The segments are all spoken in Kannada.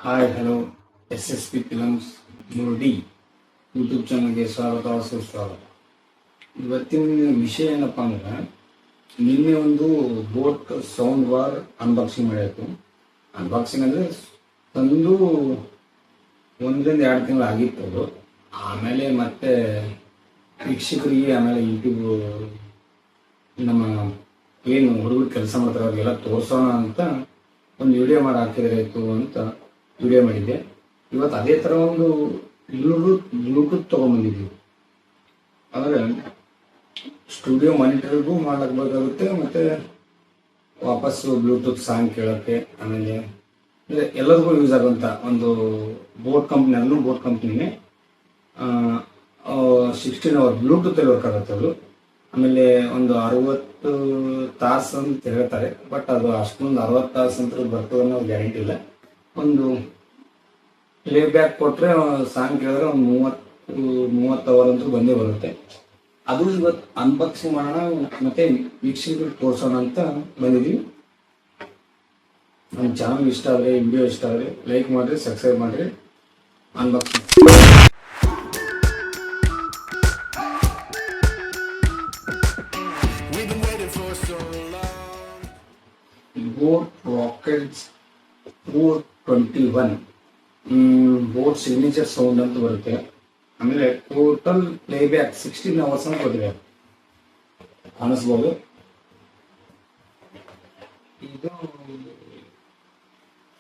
ಹಾಯ್ ಹಲೋ SSP ಫಿಲಮ್ಸ್ ನೋಡಿ ಯೂಟ್ಯೂಬ್ ಚಾನಲ್ಗೆ ಸ್ವಾಗತ ಸುಸ್ವಾಗತ. ಇವತ್ತಿನ ವಿಷಯ ಏನಪ್ಪ ಅಂದ್ರೆ, ನಿನ್ನೆ ಒಂದು ಬೋಟ್ ಸೌಂಡ್ ಬಾರ್ ಅನ್ಬಾಕ್ಸಿಂಗ್ ಮಾಡಿತ್ತು. ಅನ್ಬಾಕ್ಸಿಂಗ್ ಅಂದರೆ ತಂದು 1-2 ತಿಂಗಳು ಆಗಿತ್ತು ಅದು. ಆಮೇಲೆ ಮತ್ತೆ ವೀಕ್ಷಕರಿಗೆ, ಆಮೇಲೆ ಯೂಟ್ಯೂಬ್ ನಮ್ಮ ಏನು ಹುಡುಗರು ಕೆಲಸ ಮಾಡ್ತಾರೆ ಅವ್ರಿಗೆಲ್ಲ ತೋರಿಸೋಣ ಅಂತ ಒಂದು ವಿಡಿಯೋ ಮಾಡಿ ಹಾಕಿದ್ರಾಯ್ತು ಅಂತ ವಿಡಿಯೋ ಮಾಡಿದ್ದೆ. ಇವತ್ತು ಅದೇ ಥರ ಒಂದು ಬ್ಲೂಟೂತ್ ತೊಗೊಂಬಂದಿದ್ದೀವಿ. ಅಂದರೆ ಸ್ಟುಡಿಯೋ ಮಾನಿಟರ್ಗೂ ಮಾಡಬೇಕಾಗುತ್ತೆ, ಮತ್ತು ವಾಪಸ್ಸು ಬ್ಲೂಟೂತ್ ಸಾಂಗ್ ಕೇಳೋಕ್ಕೆ, ಆಮೇಲೆ ಎಲ್ಲರಿಗೂ ಯೂಸ್ ಆಗುವಂಥ ಒಂದು ಬೋಟ್ ಕಂಪ್ನಿ, ಅದನ್ನು ಬೋಟ್ ಕಂಪ್ನಿನೇ 16 ಅವರ್ ಬ್ಲೂಟೂತಲ್ಲಿ ವರ್ಕ್ ಆಗುತ್ತೆ ಅದು. ಆಮೇಲೆ ಒಂದು 60 ತಾಸು ಅಂತ ಹೇಳ್ತಾರೆ, ಬಟ್ ಅದು ಅಷ್ಟೊಂದು 60 ತಾಸು ಅಂತ ಬರ್ತದೆ ಅನ್ನೋ ಗ್ಯಾರಂಟಿ ಇಲ್ಲ. ಒಂದು ಪ್ಲೇ ಬ್ಯಾಕ್ ಕೊಟ್ಟರೆ ಸಾಂಗ್ ಕೇಳಿದ್ರೆ ಒಂದು 30 ಅವರ್ ಅಂತೂ ಬಂದೇ ಬರುತ್ತೆ. ಅದು ಇವತ್ತು ಅನ್ಬಾಕ್ಸಿಂಗ್ ಮಾಡೋಣ ಮತ್ತು ವೀಕ್ಷಕರಿಗೆ ತೋರಿಸೋಣ ಅಂತ ಬಂದಿದ್ದೀವಿ. ನಮ್ಮ ಚಾನಲ್ ಇಷ್ಟ ಆದರೆ, ವಿಡಿಯೋ ಇಷ್ಟ ಆದರೆ ಲೈಕ್ ಮಾಡಿರಿ, ಸಬ್ಸ್ಕ್ರೈಬ್ ಮಾಡಿರಿ. Unboxing boat rockets 421 boat signature sound ಅಂತ ಬರುತ್ತೆ. ಆಮೇಲೆ ಟೋಟಲ್ ಪ್ಲೇಬ್ಯಾಕ್ 16 ಅವರ್ಸ್ ಅಂತ ಕೊಟ್ಟಿದೆ, ಕಾಣಿಸ್ಬೋದು. ಇದು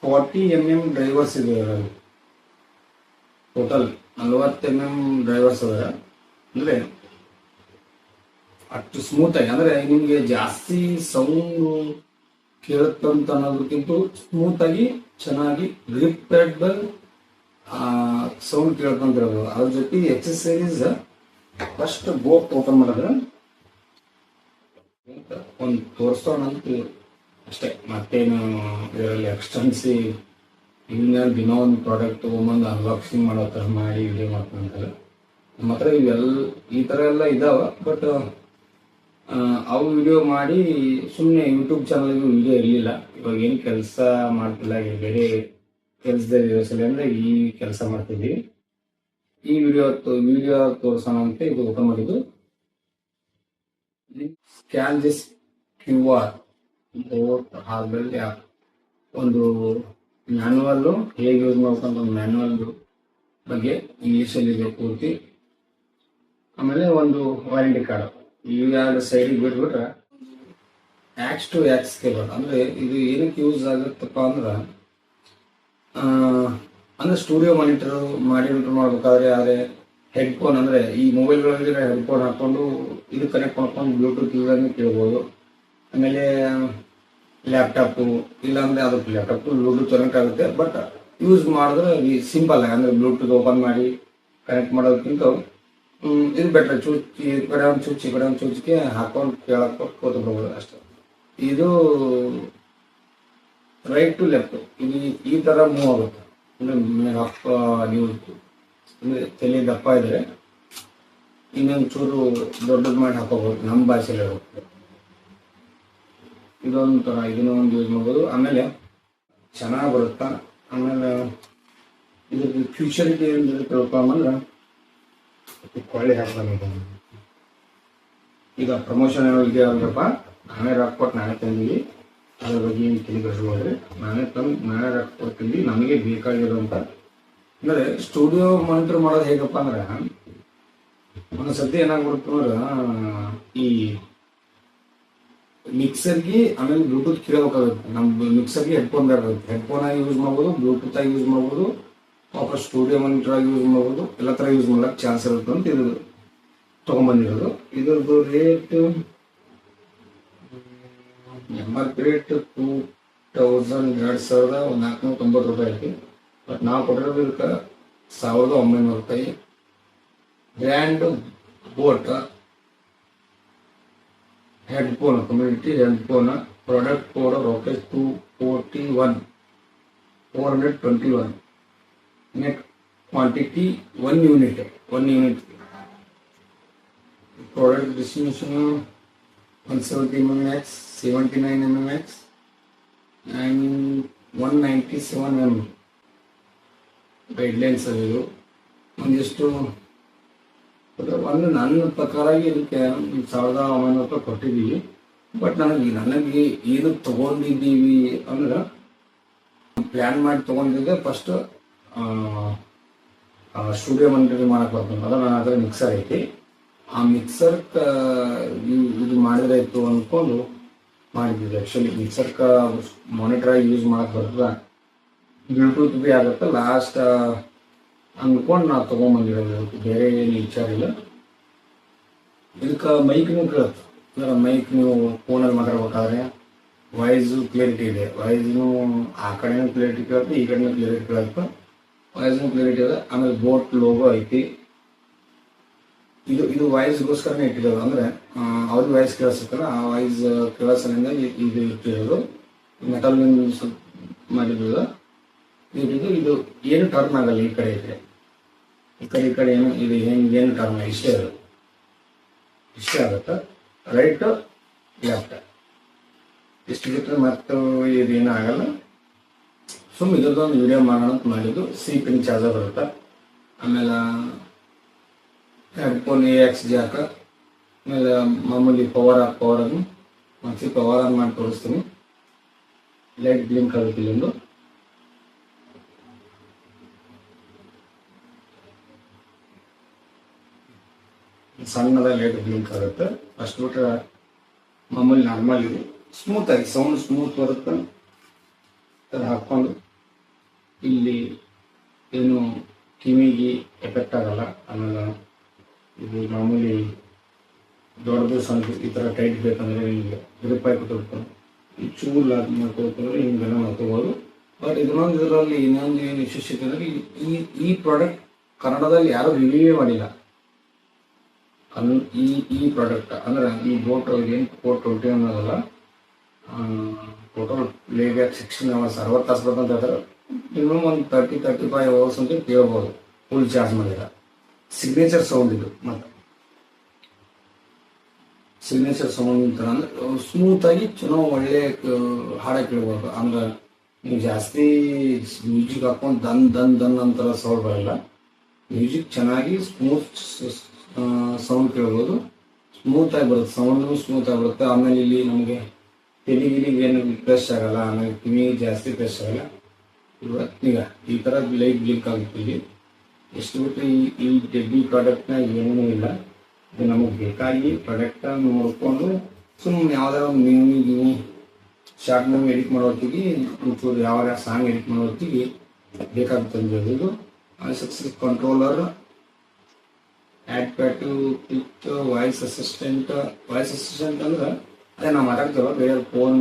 40 mm ಡ್ರೈವರ್ಸ್ ಇದೆ, ಟೋಟಲ್ 40 mm ಡ್ರೈವರ್ಸ್ ಅದ. ಅಂದರೆ ಅಷ್ಟು ಸ್ಮೂತಾಗಿ, ಅಂದರೆ ನಿಮಗೆ ಜಾಸ್ತಿ ಸೌಂಡ್ ಕೇಳುತ್ತಂತ ಅನ್ನೋದಕ್ಕಿಂತ ಸ್ಮೂತಾಗಿ ಚೆನ್ನಾಗಿ ಗ್ರಿಪ್ಪೆಬಲ್ ಸೌಂಡ್ ಕೇಳ್ಕೊಂತಿರೋದು. ಅದ್ರ ಜೊತೆ ಎಕ್ಸಸೈಸ್ ಫಸ್ಟ್ ಬೋಟ್ ಓಪನ್ ಮಾಡಿದ್ರೆ ಒಂದು ತೋರಿಸೋಣ ಅಂತ ಅಷ್ಟೇ. ಮತ್ತೇನು ಇದರಲ್ಲಿ ಎಕ್ಸ್ಟೆನ್ಸಿವ್ ಇನ್ನು ದಿನ ಒಂದು ಪ್ರಾಡಕ್ಟ್ ತೊಗೊಂಬಂದು ಅನ್ಬಾಕ್ಸಿಂಗ್ ಮಾಡೋ ಥರ ಮಾಡಿ ವಿಡಿಯೋ ಮಾಡ್ಕೊಂತಾರೆ. ನಮ್ಮ ಹತ್ರ ಈ ಥರ ಎಲ್ಲ ಇದಾವೆ, ಬಟ್ ಅವು ವಿಡಿಯೋ ಮಾಡಿ ಸುಮ್ಮನೆ ಯೂಟ್ಯೂಬ್ ಚಾನಲ್ಗೂ ವಿಡಿಯೋ ಇರಲಿಲ್ಲ. ಇವಾಗ ಏನು ಕೆಲಸ ಮಾಡ್ತಿಲ್ಲ, ಬೇರೆ ಕೆಲಸದಲ್ಲಿ ಇರೋಸಲಿ ಅಂದರೆ ಈ ಕೆಲಸ ಮಾಡ್ತಿದ್ವಿ. ಈ ವಿಡಿಯೋ ತೋರಿಸೋಣ ಅಂತ ಇದು ಓಪನ್ ಮಾಡಿದ್ದು. Scan this QR bot herbal app, ಒಂದು ಮ್ಯಾನ್ಯಲ್ಲು ಹೇಗೆ ಯೂಸ್ ಮಾಡ್ಕೊಂಡು ಒಂದು ಮ್ಯಾನ್ಯಲ್ ಬಗ್ಗೆ ಇಂಗ್ಲೀಷಲ್ಲಿ ಇದೆ ಪೂರ್ತಿ. ಆಮೇಲೆ ಒಂದು ವಾರಂಟಿ ಕಾರ್ಡ್. ಈ ಎರಡು ಸೈಡಿಗೆ ಬಿಟ್ಬಿಟ್ರೆ ಆಕ್ಸ್ ಟು ಆಕ್ಸ್ ಕೇಬಲ್. ಅಂದರೆ ಇದು ಏನಕ್ಕೆ ಯೂಸ್ ಆಗುತ್ತಪ್ಪ ಅಂದ್ರೆ, ಸ್ಟುಡಿಯೋ ಮಾನಿಟರ್ ಮಾಡ್ಬೇಕಾದ್ರೆ, ಆದರೆ ಹೆಡ್ಫೋನ್, ಅಂದರೆ ಈ ಮೊಬೈಲ್ಗಳಲ್ಲಿ ಹೆಡ್ಫೋನ್ ಹಾಕ್ಕೊಂಡು ಇದು ಕನೆಕ್ಟ್ ಮಾಡ್ಕೊಂಡು ಬ್ಲೂಟೂತ್ ಯೂಸನ್ನು ಕೇಳ್ಬೋದು. ಆಮೇಲೆ ಲ್ಯಾಪ್ಟಾಪು, ಇಲ್ಲಾಂದರೆ ಅದಕ್ಕೆ ಲ್ಯಾಪ್ಟಾಪ್ ಬ್ಲೂಟೂತ್ ಕನೆಕ್ಟ್ ಆಗುತ್ತೆ, ಬಟ್ ಯೂಸ್ ಮಾಡಿದ್ರೆ ಸಿಂಪಲ್ ಆಗಿ, ಅಂದರೆ ಬ್ಲೂಟೂತ್ ಓಪನ್ ಮಾಡಿ ಕನೆಕ್ಟ್ ಮಾಡೋದಕ್ಕಿಂತ ಇದು ಬೆಟ್ರ್. ಈ ಕಡೆ ಒಂದು ಚುಚ್ಚಿ, ಈ ಕಡೆ ಒಂದು ಚುಚ್ಚಿಗೆ ಹಾಕೊಂಡು ಕೇಳಕ್ಕೆ ಕೂತ್ಕೊಬೋದು ಅಷ್ಟೇ. ಇದು ರೈಟ್ ಟು ಲೆಫ್ಟ್ ಇದು ಈ ಥರ ಮೂವ್ ಆಗುತ್ತೆ. ಅಂದರೆ ನೀವು ಅಂದರೆ ತಲೆ ದಪ್ಪ ಇದ್ದರೆ ಇನ್ನೊಂದು ಚೂರು ದೊಡ್ಡದು ಮಾಡಿ ಹಾಕೋಬೋದು, ನಮ್ಮ ಭಾಷೆಯಲ್ಲಿ ಹೋಗುತ್ತೆ. ಇದೊಂದು ಥರ ಇದನ್ನು ಒಂದು ಯೂಸ್ ಮಾಡ್ಬೋದು. ಆಮೇಲೆ ಚೆನ್ನಾಗಿ ಬರುತ್ತಾ. ಆಮೇಲೆ ಇದ್ರ ಫ್ಯೂಚರಿಗೆ ಏನು ತಿಳ್ಕೊಂಬಂದ್ರೆ ಕೊಳ್ಳಿ ಹಾಕ್ತಾನೆ. ಈಗ ಪ್ರಮೋಷನ್ ಇದೆ ಅಲ್ರಪ್ಪ, ನಾನೇ ರೊಕ್ಕ ಕೊಟ್ಟು ನಾನೇ ತಂದೀವಿ, ಅದ್ರ ಬಗ್ಗೆ ಏನು ತಿಳಿಸ್ಬೋದ್ರಿ. ನಾನೇ ರೊಕ್ಕ ಕೊಡ್ತೀನಿ, ನಮಗೆ ಬೇಕಾಗಿರೋಂಥ. ಅಂದರೆ ಸ್ಟುಡಿಯೋ ಮಾನಿಟರ್ ಮಾಡೋದು ಹೇಗಪ್ಪ ಅಂದ್ರೆ, ಒಂದೊಂದ್ಸತಿ ಏನಾಗ್ಬಿಡುತ್ತೆ ಅಂದ್ರೆ, ಈ ಮಿಕ್ಸರ್ಗೆ ಆಮೇಲೆ ಬ್ಲೂಟೂತ್ ಕೇಳಬೇಕಾಗುತ್ತೆ. ನಮ್ಮ ಮಿಕ್ಸರ್ಗೆ ಹೆಡ್ಫೋನ್ ಬೇಕಾಗುತ್ತೆ. ಹೆಡ್ಫೋನಾಗಿ ಯೂಸ್ ಮಾಡ್ಬೋದು, ಬ್ಲೂಟೂತಾಗಿ ಯೂಸ್ ಮಾಡ್ಬೋದು, ವಾಪಸ್ ಸ್ಟುಡಿಯೋ ಮಾನಿಟರ್ ಆಗಿ ಯೂಸ್ ಮಾಡ್ಬೋದು. ಎಲ್ಲ ಥರ ಯೂಸ್ ಮಾಡೋಕ್ಕೆ ಚಾನ್ಸ್ ಇರುತ್ತೆ ಅಂತ ಇದು ತೊಗೊಂಬಂದಿರೋದು. ಇದ್ರದ್ದು ರೇಟ್ MRP ರೇಟ್ 2490 ರೂಪಾಯಿ ಐತಿ. ಬಟ್ ನಾವು ಕೊಟ್ಟಿರೋದು ಇದಕ್ಕೆ 1900 ರೂಪಾಯಿ. Brand boat headphone, community headphone. Product code rocket 421. Net quantity 1 unit. Product distribution 170 mm, 79 mm and 197 mm. Guidelines ಇವು ಒಂದಿಷ್ಟು ಒಂದು ನನ್ನ ಪ್ರಕಾರ ಇದಕ್ಕೆ 1900 ಕೊಟ್ಟಿದ್ದೀವಿ. ಬಟ್ ನನಗೆ ಇದು ತಗೊಂಡಿದ್ದೀವಿ ಅಂದ್ರೆ ಪ್ಲ್ಯಾನ್ ಮಾಡಿ ತೊಗೊಂಡಿದ್ದೆ ಫಸ್ಟ್ ಸ್ಟುಡಿಯೋ ಮಾನಿಟರಿಂಗ್ ಮಾಡಕ್ಕೆ ಬರ್ತದೆ. ಅದ ನನ್ನ ಹತ್ರ ಮಿಕ್ಸರ್ ಐತಿ. ಆ ಮಿಕ್ಸರ್ ಇದು ಮಾಡಿದ್ರೆ ಇತ್ತು ಅಂದ್ಕೊಂಡು ಮಾಡಿದ್ವಿ. ಆ್ಯಕ್ಚುಲಿ ಮಿಕ್ಸರ್ಕ ಮಾನಿಟ್ರಾಗಿ ಯೂಸ್ ಮಾಡಕ್ಕೆ ಬರ್ತದೆ, ಬ್ಲೂಟೂತ್ ಭೀ ಆಗುತ್ತೆ ಲಾಸ್ಟ್ ಅಂದ್ಕೊಂಡು ನಾವು ತೊಗೊಂಬಂದಿರೋದು. ಬೇರೆ ಏನು ವಿಚಾರ ಇಲ್ಲ. ಇದಕ್ಕೆ ಮೈಕ್ನೂ ಕೇಳುತ್ತೆ. ಅಂದ್ರೆ ಮೈಕ್ ನೀವು ಫೋನಲ್ಲಿ ಮಾತಾಡ್ಬೇಕಾದ್ರೆ ವಾಯ್ಸು ಕ್ಲಿಯರಿಟಿ ಇದೆ. ವಾಯ್ಸ್ನು ಆ ಕಡೆನೂ ಕ್ಲಿಯರಿಟಿ ಕೇಳುತ್ತೆ, ಈ ಕಡೆನೂ ಕ್ಲಿಯರಿಟಿ ಕೇಳುತ್ತೆ. ವಾಯ್ಸ್ನು ಕ್ಲಿಯರಿಟಿ ಇದೆ. ಆಮೇಲೆ ಬೋಟ್ ಲೋಗೋ ಐತಿ. ಇದು ವಾಯ್ಸ್ಗೋಸ್ಕರನೇ ಇಟ್ಟಿರೋದು. ಅಂದರೆ ಅವ್ರಿಗೆ ವಾಯ್ಸ್ ಕೇಳಿಸುತ್ತಲ್ಲ, ಆ ವಾಯ್ಸ್ ಕೇಳಿಸೋದ್ರಿಂದ ಇದು ಇಟ್ಟಿರೋದು. ಮೆಟಲ್ನಿಂದ ಮಾಡಿದ್ದು ಇದು ಏನು ಟರ್ನ್ ಆಗಲ್ಲ. ಈ ಕಡೆ ಇದ್ರೆ ಈ ಕಡೆ ಏನು ಇದು ಏನು ಟರ್ನ್ ಇಷ್ಟೇ ಆಗುತ್ತೆ. ರೈಟ್ ಲೆಫ್ಟ್ ಇಷ್ಟು ಬಿಟ್ಟರೆ ಮತ್ತು ಇದೇನೂ ಆಗಲ್ಲ. ಸುಮ್ಮನೆ ಇದ್ರದ್ದೊಂದು ವಿಡಿಯೋ ಮಾಡೋಣ ಅಂತ ಮಾಡಿದ್ದು. ಪಿನ್ ಚಾರ್ಜರ್ ಬರುತ್ತೆ. ಆಮೇಲೆ ಹೆಡ್ಫೋನ್ AX ಜಾಕ, ಆಮೇಲೆ ಮಾಮೂಲಿ ಪವರನ್ನು ಮತ್ತು ಪವರ್ ಆನ್ ಮಾಡಿ ತೋರಿಸ್ತೀನಿ. ಲೈಟ್ ಬ್ಲಿಂಕ್ ಆಗುತ್ತೆ ಇಲ್ಲೊಂದು. ಸಣ್ಣದ ಲೈಟ್ ಬ್ಲಿಂಕ್ ಆಗುತ್ತೆ. ಅಷ್ಟು ಬಿಟ್ಟರೆ ಮಾಮೂಲಿ ನಾರ್ಮಲ್ ಇದೆ. ಸ್ಮೂತಾಗಿ ಸೌಂಡ್ ಸ್ಮೂತ್ ಬರುತ್ತೆ. ಅದು ಹಾಕ್ಕೊಂಡು ಇಲ್ಲಿ ಏನು ಕಿವಿಗೆ ಎಫೆಕ್ಟ್ ಆಗಲ್ಲ. ಆಮೇಲೆ ಇದು ಮಾಮೂಲಿ ದೊಡ್ಡದು ಸಣ್ಣ ಈ ಥರ ಟೈಟ್ ಬೇಕಂದರೆ ಹಿಂಗೆ ಗ್ರಿಪ್ ಆಗಿ ಕೊಟ್ಟಿರ್ತಾರೆ. ಈ ಚೂರು ಲಾಕ್ ಮಾಡ್ಕೊಳ್ತಂದ್ರೆ ಹಿಂಗೆಲ್ಲ ಮಾಡ್ಕೋಬೋದು. ಬಟ್ ಇದರಲ್ಲಿ ಇನ್ನೊಂದು ಏನು ವಿಶೇಷತೆ ಅಂದರೆ ಈ ಪ್ರಾಡಕ್ಟ್ ಕನ್ನಡದಲ್ಲಿ ಯಾರೂ ರಿವ್ಯೂವೇ ಮಾಡಿಲ್ಲ. ಈ ಪ್ರಾಡಕ್ಟ್ ಅಂದರೆ ಈ ಬೋಟ್ ಏನು 420 ಅನ್ನೋದಲ್ಲ, ಟೋಟಲ್ ಪ್ಲೇಬ್ಯಾಕ್ 16 hours 60 ತಾಸು ಬರ್ತಂತ ಹೇಳ್ತಾರೆ. ಮಿನಿಮಮ್ ಒಂದು 30-35 hours ಅಂತ ಕೇಳ್ಬೋದು ಫುಲ್ ಚಾರ್ಜ್ ಮಾಡಿದ್ರೆ. ಸಿಗ್ನೇಚರ್ ಸೌಂಡ್ ಇದು. ಮತ್ತು ಸಿಗ್ನೇಚರ್ ಸೌಂಡ್ ಅಂತ ಅಂದರೆ ಸ್ಮೂತಾಗಿ ಚೆನ್ನಾಗಿ ಒಳ್ಳೆ ಹಾಡ ಕೇಳ್ಬೋದು. ಅಂದ್ರೆ ನೀವು ಜಾಸ್ತಿ ಮ್ಯೂಸಿಕ್ ಹಾಕೊಂಡು ದನ್ ಅಂತರ ಸೌಂಡ್ ಬರಲ್ಲ. ಮ್ಯೂಸಿಕ್ ಚೆನ್ನಾಗಿ ಸ್ಮೂತ್ ಸೌಂಡ್ ಕೇಳ್ಬೋದು. ಸ್ಮೂತಾಗಿ ಬರುತ್ತೆ, ಸೌಂಡು ಸ್ಮೂತಾಗಿ ಬರುತ್ತೆ. ಆಮೇಲೆ ಇಲ್ಲಿ ನಮಗೆ ತೆಲಿಗಿಲಿಗೆ ಏನು ಫ್ರೆಶ್ ಆಗಲ್ಲ. ಆಮೇಲೆ ಕಿವಿಗೆ ಜಾಸ್ತಿ ಫ್ರೆಶ್ ಆಗಲ್ಲ. ಈಗ ಈ ಥರ ಲೈಟ್ ಬ್ಲಿಂಕ್ ಆಗುತ್ತೆ ಇಲ್ಲಿ. ಎಷ್ಟು ಬಿಟ್ಟು ಈ ಡೆಬ್ಬಿ ಪ್ರಾಡಕ್ಟ್ನ ಏನೂ ಇಲ್ಲ. ಇದು ನಮಗೆ ಬೇಕಾಗಿ ಪ್ರಾಡಕ್ಟನ್ನು ನೋಡಿಕೊಂಡು ಸುಮ್ಮನೆ ಯಾವ್ದಾರ ಒಂದು ಮೂವಿ ಶಾರ್ಟ್ ಮೂವಿ ಎಡಿಟ್ ಮಾಡೋ ಹೊತ್ತಿಗೆ ಒಂಚೂರು ಯಾವ ಸಾಂಗ್ ಎಡಿಟ್ ಮಾಡೋ ಹೊತ್ತಿಗೆ ಬೇಕಾಗುತ್ತೆ. ಇದು ಸಕ್ಸಸ್ ಕಂಟ್ರೋಲರ್, ಆ್ಯಡ್ ಪ್ಯಾಟು, ಕ್ಲಿಕ್, ವಾಯ್ಸ್ ಅಸಿಸ್ಟೆಂಟ್ ಅಂದ್ರೆ ಅದೇ ನಾವು ಮಾತಾಡ್ತೀವಲ್ಲ, ಬೇರೆ ಫೋನ್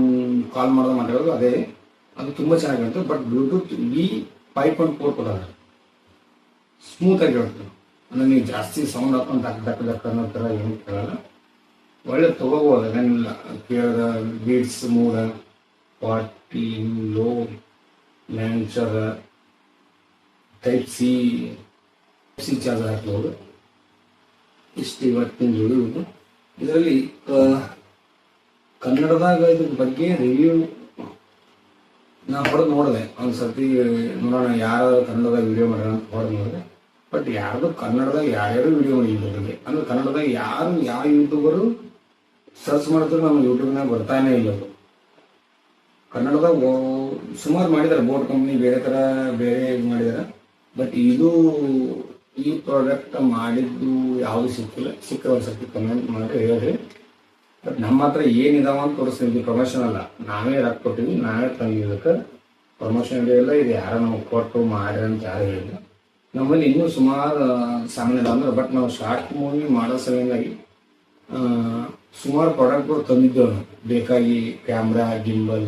ಕಾಲ್ ಮಾಡೋದು ಮಾತಾಡೋದು ಅದೇ. ಅದು ತುಂಬ ಚೆನ್ನಾಗಿರುತ್ತೆ. ಬಟ್ ಬ್ಲೂಟೂತ್ 5.4 ಕೊಡೋದು ಸ್ಮೂತಾಗಿ ಹೇಳ್ತೀವಿ. ಅಂದರೆ ನೀವು ಜಾಸ್ತಿ ಸೌಂಡ್ ಹಾಕೊಂಡು ದಕ್ಕ ಅನ್ನೋ ಥರ ಏನು ಕೇಳಲ್ಲ. ಒಳ್ಳೆ ತೊಗೋಬೋದು. ಅದೇನಿಲ್ಲ ಕೇಳಿದ ಬೀಟ್ಸ್ ಮೂಡ 40 ಲೋ ಲ್ಯಾಂಚರ್ ಟೈಪ್ ಸಿ ಚಾರ್ಜರ್ ಹಾಕ್ಬೋದು. ಇಷ್ಟು ಇವತ್ತಿನ ವಿಡಿಯೋ. ಇದರಲ್ಲಿ ಕನ್ನಡದಾಗ ಇದ್ರ ಬಗ್ಗೆ ರಿವ್ಯೂ ನಾ ಹೊಡೆದು ನೋಡಿದೆ. ಒಂದು ಸರ್ತಿ ನೋಡೋಣ ಯಾರು ಕನ್ನಡದಾಗ ವಿಡಿಯೋ ಮಾಡೋಣ ಅಂತ ಹೊಡೆದು ನೋಡಿದೆ. ಬಟ್ ಯಾರ್ದು ಕನ್ನಡದಾಗ ಯಾರ್ಯಾರು ವಿಡಿಯೋ ಮಾಡಿದ್ದಾರೆ ಅಂದರೆ ಕನ್ನಡದಾಗ ಯಾವ ಯೂಟ್ಯೂಬರು ಸರ್ಚ್ ಮಾಡಿದ್ರು ನಮ್ಮ ಯೂಟ್ಯೂಬ್ನಾಗ ಬರ್ತಾನೆ ಇಲ್ಲ. ಅದು ಕನ್ನಡದಾಗ ಸುಮಾರು ಮಾಡಿದ್ದಾರೆ. ಬೋಟ್ ಕಂಪ್ನಿ ಬೇರೆ ಥರ ಬೇರೆ ಇದು ಮಾಡಿದ್ದಾರೆ. ಬಟ್ ಈ ಪ್ರಾಡಕ್ಟ್ ಮಾಡಿದ್ದು ಯಾವುದು ಸಿಕ್ಕಿಲ್ಲ. ಸಿಕ್ಕರೆ ಒಂದು ಸರ್ತಿ ಕಮೆಂಟ್ ಮಾಡಿ ಹೇಳ್ರಿ. ಬಟ್ ನಮ್ಮ ಹತ್ರ ಏನಿದಾವ ಅಂತ ತೋರಿಸ್ತೀವಿ. ಇದು ಪ್ರಮೋಷನ್ ಅಲ್ಲ, ನಾವೇ ರೊಕ್ಕ ಕೊಟ್ಟಿವಿ, ನಾವೇ ತಂದಿದ್ದಕ್ಕೆ ಪ್ರಮೋಷನ್ ಇಲ್ಲ. ಇದು ಯಾರೋ ನಾವು ಕೊಟ್ಟು ಮಾಡಿ ಅಂತ ಯಾರು ಹೇಳಿಲ್ಲ. ನಮ್ಮಲ್ಲಿ ಇನ್ನೂ ಸುಮಾರು ಸಾಮಾನ್ಯ ಇಲ್ಲ ಅಂದ್ರೆ. ಬಟ್ ನಾವು ಶಾರ್ಟ್ ಮೂವಿ ಮಾಡೋ ಸಲುವಾಗಿ ಸುಮಾರು ಪ್ರಾಡಕ್ಟ್ಗಳು ತಂದಿದ್ದೇವೆ. ನಾವು ಬೇಕಾಗಿ ಕ್ಯಾಮ್ರಾ, ಗಿಂಬಲ್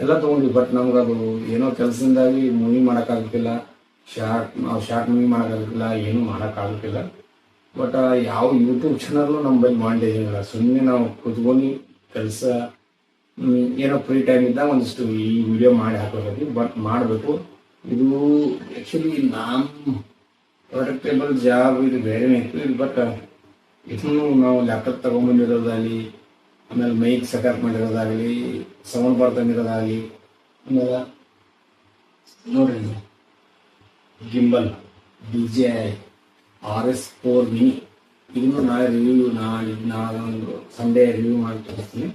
ಎಲ್ಲ ತೊಗೊಂಡ್ವಿ. ಬಟ್ ನಮ್ಗೆ ಅದು ಏನೋ ಕೆಲಸದಿಂದಾಗಿ ಮೂವಿ ಮಾಡೋಕ್ಕಾಗುತ್ತಿಲ್ಲ. ನಾವು ಶಾರ್ಟ್ ಮೂವಿ ಮಾಡೋಕ್ಕಾಗುತ್ತಿಲ್ಲ, ಏನೂ ಮಾಡೋಕ್ಕಾಗುತ್ತಿಲ್ಲ. ಬಟ್ ಯಾವ ಯೂಟ್ಯೂಬ್ ಚಾನಲ್ಲು ನಮ್ಮ ಬಳಿ ಮಾನಿಟೈಸ್ ಇಲ್ಲ. ಸುಮ್ಮನೆ ನಾವು ಕುತ್ಕೊಂಡು ಕೆಲಸ ಏನೋ ಫ್ರೀ ಟೈಮ್ ಇದ್ದಾಗ ಒಂದಿಷ್ಟು ಈ ವಿಡಿಯೋ ಮಾಡಿ ಹಾಕೋಬೇಕು. ಬಟ್ ಮಾಡಬೇಕು. ಇದು ಆ್ಯಕ್ಚುಲಿ ನಮ್ಮ ಪ್ರೊಡಕ್ಟೇಬಲ್ ಜಾಬ್ ಇದು ಬೇರೆನೇ ಇತ್ತು. ಬಟ್ ಇದನ್ನು ನಾವು ಲ್ಯಾಪ್ಟಾಪ್ ತೊಗೊಂಬಂದಿರೋದಾಗಲಿ, ಆಮೇಲೆ ಮೈಕ್ ಸೆಟಪ್ ಮಾಡಿರೋದಾಗಲಿ, ಸೌಂಡ್ ಬಾರ್ ತಂದಿರೋದಾಗಲಿ, ಆಮೇಲೆ ನೋಡ್ರಿ ಗಿಂಬಲ್ DJI RS4 ಮಿನಿ. ಇದನ್ನು ನಾಳೆ ರಿವ್ಯೂ ನಾಳೆ ಒಂದು ಸಂಡೇ ರಿವ್ಯೂ ಮಾಡಿ ತೋರಿಸ್ತೀನಿ.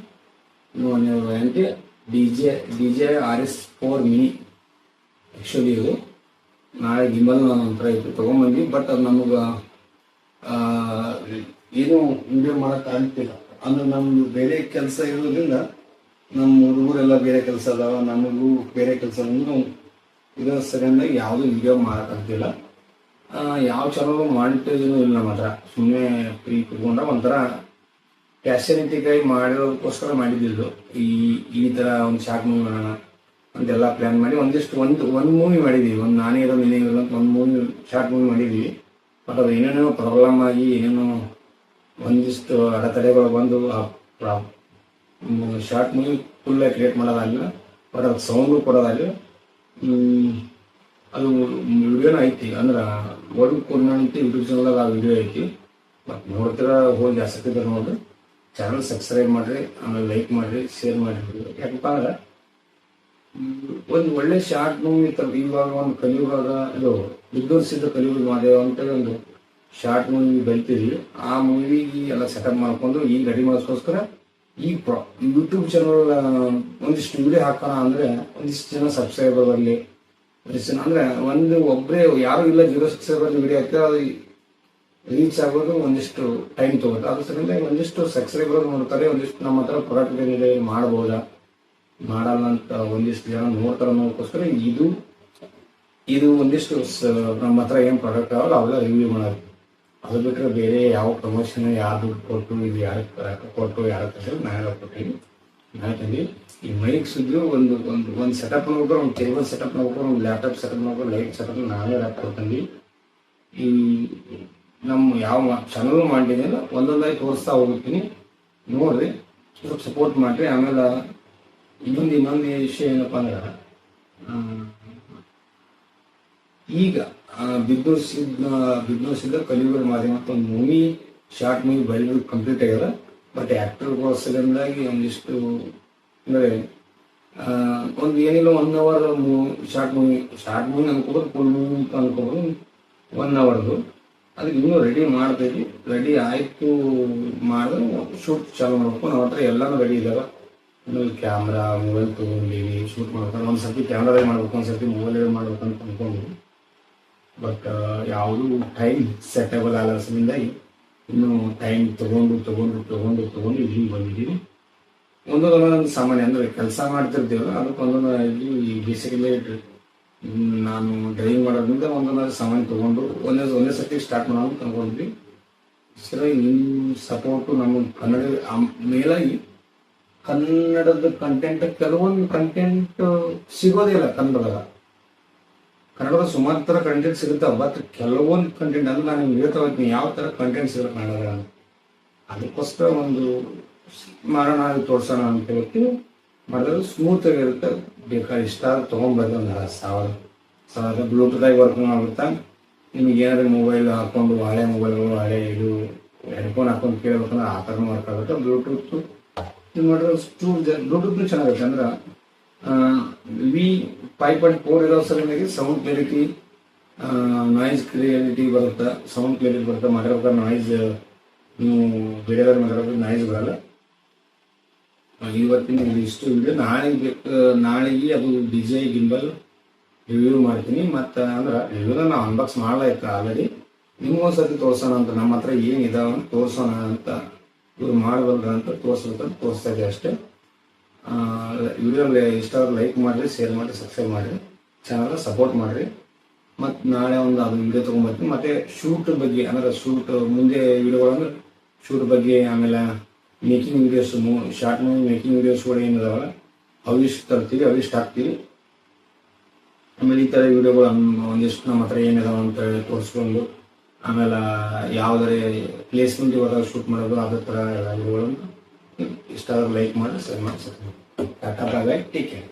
ಏನಂತೆ DJI RS4 ಮಿನಿ. ಆ್ಯಕ್ಚುಲಿ ಇದು ನಾಳೆ ಗಿಂಬಲ್ ನಾನು ಒಂಥರ ಇತ್ತು ತೊಗೊಂಬಂದು, ಬಟ್ ಅದು ನಮಗೆ ಏನು ವಿಡಿಯೋ ಮಾಡೋಕ್ಕೆ ಆಗ್ತಿಲ್ಲ. ಅಂದ್ರೆ ನಮ್ಮದು ಬೇರೆ ಕೆಲಸ ಇರೋದ್ರಿಂದ, ನಮ್ಮ ಹುಡುಗರೆಲ್ಲ ಬೇರೆ ಕೆಲಸ ಅದಾವ, ನಮಗೂ ಬೇರೆ ಕೆಲಸ ಇದರ ಸರಿಯಾಗಿ ಯಾವುದೂ ವಿಡಿಯೋ ಮಾಡೋಕ್ಕಾಗ್ತಿಲ್ಲ. ಯಾವ ಚಾನಲ್ ಮಾಡಿಟ್ಟಿದ್ದೀನೋ ಇಲ್ಲ ನಮ್ಮ ಹತ್ರ. ಸುಮ್ಮನೆ ಫ್ರೀ ಕುತ್ಕೊಂಡ್ರೆ ಒಂಥರ ಪ್ಯಾಷನಿಟಿಗಾಗಿ ಮಾಡಿರೋದಕ್ಕೋಸ್ಕರ ಮಾಡಿದ್ದು. ಈ ಥರ ಒಂದು ಶಾರ್ಟ್ ಮೂವಿ ಮಾಡೋಣ ಅಂತೆಲ್ಲ ಪ್ಲ್ಯಾನ್ ಮಾಡಿ ಒಂದು ಮೂವಿ ಮಾಡಿದ್ದೀವಿ. ಒಂದು ನಾನೇ ಇರೋ ನೀನೇ ಇರೋ ಅಂತ ಒಂದು ಮೂವಿ ಶಾರ್ಟ್ ಮೂವಿ ಮಾಡಿದ್ದೀವಿ. ಬಟ್ ಅದು ಏನೇನೋ ಪ್ರಾಬ್ಲಮ್ ಆಗಿ ಏನೇನೋ ಒಂದಿಷ್ಟು ಅಡೆತಡೆಗಳು ಬಂದು ಶಾರ್ಟ್ ಮೂವಿ ಫುಲ್ಲಾಗಿ ಕ್ರಿಯೇಟ್ ಮಾಡೋದಾಗಲಿಲ್ಲ. ಬಟ್ ಅದು ಸೌಂಡು ಕೊಡೋದಾಗಲಿ. ಅದು ವಿಡಿಯೋನ ಐತಿ, ಅಂದ್ರೆ ವರ್ಲ್ಡ್ ಕೋರ್ನ ಅಂತ ಯೂಟ್ಯೂಬ್ ಚಾನಲ್ದಾಗ ಆ ವಿಡಿಯೋ ಐತಿ. ಮತ್ತು ನೋಡ್ತೀರ, ಹೋಗಿ ಆಸಕ್ತಿ ಇದ್ದಾರೆ ನೋಡ್ರಿ. ಚಾನಲ್ ಸಬ್ಸ್ಕ್ರೈಬ್ ಮಾಡಿರಿ, ಆಮೇಲೆ ಲೈಕ್ ಮಾಡಿರಿ, ಶೇರ್ ಮಾಡಿರಿ. ಯಾಕಪ್ಪ ಅಂದ್ರೆ ಒಂದು ಒಳ್ಳೆ ಶಾರ್ಟ್ ಮೂವಿ ಇವಾಗ ಒಂದು ಕಲಿಯುವಾಗ ಇದು ಬಿದ್ದೋರ್ಸಿದ್ದ ಕಲಿಯುಗ ಮಾದೇವ ಅಂತೇಳಿ ಒಂದು ಶಾರ್ಟ್ ಮೂವಿ ಬೆಳಿತೀವಿ. ಆ ಮೂವಿಗೆ ಎಲ್ಲ ಸೆಟಪ್ ಮಾಡ್ಕೊಂಡು ಈಗ ರೆಡಿ ಮಾಡೋಕ್ಕೋಸ್ಕರ ಈಗ ಯೂಟ್ಯೂಬ್ ಚಾನಲ್ ಒಂದಿಷ್ಟು ವಿಡಿಯೋ ಹಾಕೋಣ ಅಂದರೆ ಒಂದಿಷ್ಟು ಜನ ಸಬ್ಸ್ಕ್ರೈಬರ್ ಬರಲಿ. ಅಂದ್ರೆ ಒಬ್ಬರೇ ಯಾರು ಇಲ್ಲ 0 ಸಬ್ಸ್ಕ್ರೈಬರ್ ವಿಡಿಯೋ ಹಾಕ್ತಾರೆ, ಅದು ರೀಚ್ ಆಗೋದು ಒಂದಿಷ್ಟು ಟೈಮ್ ತಗೋದು. ಅದ್ರ ಸರಿಂದ ಒಂದಿಷ್ಟು ಸಬ್ಸ್ಕ್ರೈಬರ್ ನೋಡ್ತಾರೆ, ಒಂದಿಷ್ಟು ನಮ್ಮ ಹತ್ರ ಪ್ರಾಡಕ್ಟ್ ಏನಿದೆ ಮಾಡ್ಬೋದಾ ಮಾಡಲ್ಲ ಅಂತ ಒಂದಿಷ್ಟು ಜನ ನೋಡ್ತಾರೆ. ಅನ್ನೋದಕ್ಕೋಸ್ಕರ ಇದು ಒಂದಿಷ್ಟು ನಮ್ಮ ಹತ್ರ ಏನು ಪ್ರಾಡಕ್ಟ್ ಆಗಲ್ಲ ಅವೆಲ್ಲ ರಿವ್ಯೂ ಮಾಡೋದು. ಅದು ಬಿಟ್ಟರೆ ಬೇರೆ ಯಾವ ಪ್ರಮೋಷನ್ ಯಾರು ದುಡ್ಡು ಕೊಟ್ಟು ಇದು ಯಾರಕ್ಕೆ ಕೊಟ್ಟು ಯಾರ ಕಷ್ಟ ನಾನೇ ಕೊಟ್ಟಿವಿ. ನಾಳೆ ತಂದು ಈ ಮೈಕ್ ಸುದ್ದಿರು ಒಂದು ಸೆಟಪ್ ನೋಡ್ಕೊಂಡು, ಒಂದು ಟೇಬಲ್ ಸೆಟಪ್ ನೋಡ್ಕೊಂಡು, ಒಂದು ಲ್ಯಾಪ್ಟಾಪ್ ಸೆಟಪ್ ನೋಡ್ಕೊಂಡು, ಲೈಟ್ ಸೆಟಪ್ ನಾವೇ ಲ್ಯಾಪ್ಟಾಪ್ ತಂದು ಈ ನಮ್ಮ ಯಾವ ಚಾನಲ್ ಮಾಡಿದ್ದೀನಲ್ಲ ಒಂದೊಂದಾಗಿ ತೋರಿಸ್ತಾ ಹೋಗ್ತೀನಿ. ನೋಡ್ರಿ, ಸ್ವಲ್ಪ ಸಪೋರ್ಟ್ ಮಾಡಿರಿ. ಆಮೇಲೆ ಇನ್ನೊಂದು ವಿಷಯ ಏನಪ್ಪ ಅಂದ್ರೆ, ಈಗ ಬಿದ್ದೋರ್ಸಿದ್ದ ಕಲಿಯುಗ ಮಾಧ್ಯಮ ಅಂತ ಒಂದು ಮೂವಿ ಶಾರ್ಟ್ ಮೂವಿ ಬೆಳೆದು ಕಂಪ್ಲೀಟ್ ಆಗ್ಯದ. ಬಟ್ ಆ್ಯಕ್ಟರ್ಗೋಸ್ಕರದಿಂದಾಗಿ ಒಂದಿಷ್ಟು ಅಂದರೆ ಒಂದು ಏನಿಲ್ಲ 1 hour ಶಾರ್ಟ್ ಮೂವಿ ಅನ್ಕೋಬೋದು, ಫುಲ್ ಮೂವಿ ಅಂತ ಅನ್ಕೋಬೋದು. 1 hourದು ಅದಕ್ಕೆ ಇನ್ನೂ ರೆಡಿ ಮಾಡ್ತೀವಿ. ರೆಡಿ ಆಯಿತು ಮಾಡಿದ್ರೆ ಶೂಟ್ ಚಾಲು ಮಾಡ್ಬೇಕು. ನಮ್ಮ ಹತ್ರ ಎಲ್ಲನೂ ರೆಡಿ ಇದ್ದಾವೆ. ಆಮೇಲೆ ಕ್ಯಾಮ್ರಾ, ಮೊಬೈಲ್ ತೊಗೊಂಡಿವಿ, ಶೂಟ್ ಮಾಡ್ತಾರೆ. ಒಂದು ಸರ್ತಿ ಕ್ಯಾಮ್ರಾದಾಗ ಮಾಡ್ಬೇಕು, ಒಂದು ಸರ್ತಿ ಮೊಬೈಲಲ್ಲಿ ಮಾಡ್ಬೇಕು ಅಂತ ಅಂದ್ಕೊಂಡಿವಿ. ಬಟ್ ಯಾವುದೂ ಟೈಮ್ ಸೆಟಬಲ್ ಆಗಲಿಂದಾಗಿ ಇನ್ನೂ ಟೈಮ್ ತೊಗೊಂಡು ಇಲ್ಲಿ ಬಂದಿದ್ದೀವಿ. ಒಂದೊಂದು ಸಾಮಾನ್ಯ ಅಂದರೆ ಕೆಲಸ ಮಾಡ್ತಿರ್ತೀವಲ್ಲ, ಅದಕ್ಕೆ ಇಲ್ಲಿ ಬೇಸಿಕಲಿ ನಾನು ಡ್ರೈವಿಂಗ್ ಮಾಡೋದ್ರಿಂದ ಒಂದೊಂದು ಸಾಮಾನು ತೊಗೊಂಡು ಒಂದೇ ಸರ್ತಿ ಸ್ಟಾರ್ಟ್ ಮಾಡೋಣ ಅಂತ ಅಂದ್ಕೊಂಡಿದ್ವಿ. ಸರಿ, ನಿಮ್ಮ ಸಪೋರ್ಟು ನಮ್ಮ ಮೇಲಾಗಿ ಕನ್ನಡದ ಕಂಟೆಂಟ್, ಕೆಲವೊಂದು ಕಂಟೆಂಟ್ ಸಿಗೋದೇ ಇಲ್ಲ ಕನ್ನಡದ ಸುಮಾರು ಥರ ಕಂಟೆಂಟ್ ಸಿಗುತ್ತಾವೆ. ಬಟ್ ಕೆಲವೊಂದು ಕಂಟೆಂಟ್ ಅಂದ್ರೆ ನಾನು ನಿಮ್ಗೆ ಹೇಳ್ತಾ ಹೋಗ್ತೀನಿ ಯಾವ ಥರ ಕಂಟೆಂಟ್ ಸಿಗುತ್ತೆ ಕನ್ನಡ. ಅದಕ್ಕೋಸ್ಕರ ಒಂದು ಮಾಡೋಣ, ತೋರಿಸೋಣ ಅಂತ ಹೇಳ್ತೀವಿ. ಮಾಡಿದ್ರೆ ಸ್ಮೂತ್ ಆಗಿರುತ್ತೆ. ಬೇಕಾದ್ರೆ ಇಷ್ಟ ತೊಗೊಂಡ್ಬರ್ದು. ಒಂದು 10,000 ಬ್ಲೂಟೂತಾಗಿ ವರ್ಕ್ ಮಾಡ್ಬಿಡ್ತಾ. ನಿಮ್ಗೆ ಏನಾದ್ರು ಮೊಬೈಲ್ ಹಾಕ್ಕೊಂಡು ಹಳೆ ಮೊಬೈಲ್ಗಳು ಇದು ಹೆಡ್ಫೋನ್ ಹಾಕೊಂಡು ಕೇಳ್ಬೇಕಂದ್ರೆ ಆ ಥರ ವರ್ಕ್ ಆಗುತ್ತೆ. ಬ್ಲೂಟೂತ್ ಇದು ಮಾಡಿದ್ರೆ ಬ್ಲೂಟೂತ್ನು ಚೆನ್ನಾಗುತ್ತೆ. ಅಂದ್ರೆ V5.4 ಇರೋ ಸರಿಯಾಗಿ ಸೌಂಡ್ ಕ್ಲಾರಿಟಿ, ನಾಯ್ಸ್ ಕ್ಲಿಯರಿಟಿ ಬರುತ್ತೆ. ಸೌಂಡ್ ಕ್ಲಿಯರಿಟಿ ಬರುತ್ತೆ. ಮಾತಾಡ್ಬೇಕಾದ್ರೆ ನಾಯ್ಸ್, ನೀವು ಬೇರೆಯವ್ರು ಮಾತಾಡೋದು ನಾಯ್ಸ್ ಬರಲ್ಲ. ಇವತ್ತಿನ ಇಷ್ಟು ವಿಡಿಯೋ ನಾಳೆಗೆ ಅದು DJI ಗಿಂಬಲ್ ರಿವ್ಯೂ ಮಾಡ್ತೀನಿ. ಮತ್ತು ಅಂದ್ರೆ ರಿವ್ಯೂನ ನಾವು ಅನ್ಬಾಕ್ಸ್ ಮಾಡಲಾಯ್ತು ಆಲ್ರೆಡಿ. ನಿಮ್ಗೊಂದ್ಸತಿ ತೋರಿಸೋಣ ಅಂತ, ನಮ್ಮ ಹತ್ರ ಏನಿದಾವ ತೋರಿಸೋಣ ಅಂತ, ಇವ್ರು ಮಾಡಬಲ್ರ ಅಂತ ತೋರಿಸ್ಬೇಕಂತ ತೋರಿಸ್ತಾ ಇದೆ ಅಷ್ಟೇ. ವಿಡಿಯೋ ಇಷ್ಟ ಆದ್ರೆ ಲೈಕ್ ಮಾಡಿರಿ, ಶೇರ್ ಮಾಡಿ, ಸಬ್ಸ್ಕ್ರೈಬ್ ಮಾಡಿರಿ, ಚಾನಲ್ನ ಸಪೋರ್ಟ್ ಮಾಡಿರಿ. ಮತ್ತು ನಾಳೆ ಒಂದು ಅದು ವಿಡಿಯೋ ತೊಗೊಂಡ್ಬರ್ತೀನಿ. ಮತ್ತು ಶೂಟ್ ಬಗ್ಗೆ ಅಂದ್ರೆ ಮುಂದೆ ವಿಡಿಯೋಗಳಂದ್ರೆ ಶೂಟ್ ಬಗ್ಗೆ, ಆಮೇಲೆ making videos, short movie making videos ಕೂಡ ಏನಿದಾವಲ್ಲ ಅವಿಷ್ಟು ತರ್ತೀವಿ, ಅವಿಷ್ಟು ಹಾಕ್ತೀವಿ. ಆಮೇಲೆ ಈ ಥರ ವಿಡಿಯೋಗಳು ಒಂದಿಷ್ಟು ನಮ್ಮ ಹತ್ರ ಏನಿದಾವ ಅಂತ ತೋರಿಸ್ಕೊಂಡು, ಆಮೇಲೆ ಯಾವುದೇ ಪ್ಲೇಸ್ಮೆಂಟ್ ಇವಾಗ ಶೂಟ್ ಮಾಡೋದು ಅದೇ ಥರ ಎಲ್ಲ ವಿಡಿಯೋಗಳನ್ನು ಇಷ್ಟ ಆದ್ರೆ ಲೈಕ್ ಮಾಡಿ, ಶೇರ್ ಮಾಡಿ, ಟಾಟಾ ಬಾಯ್, ಟೇಕ್ ಕೇರ್.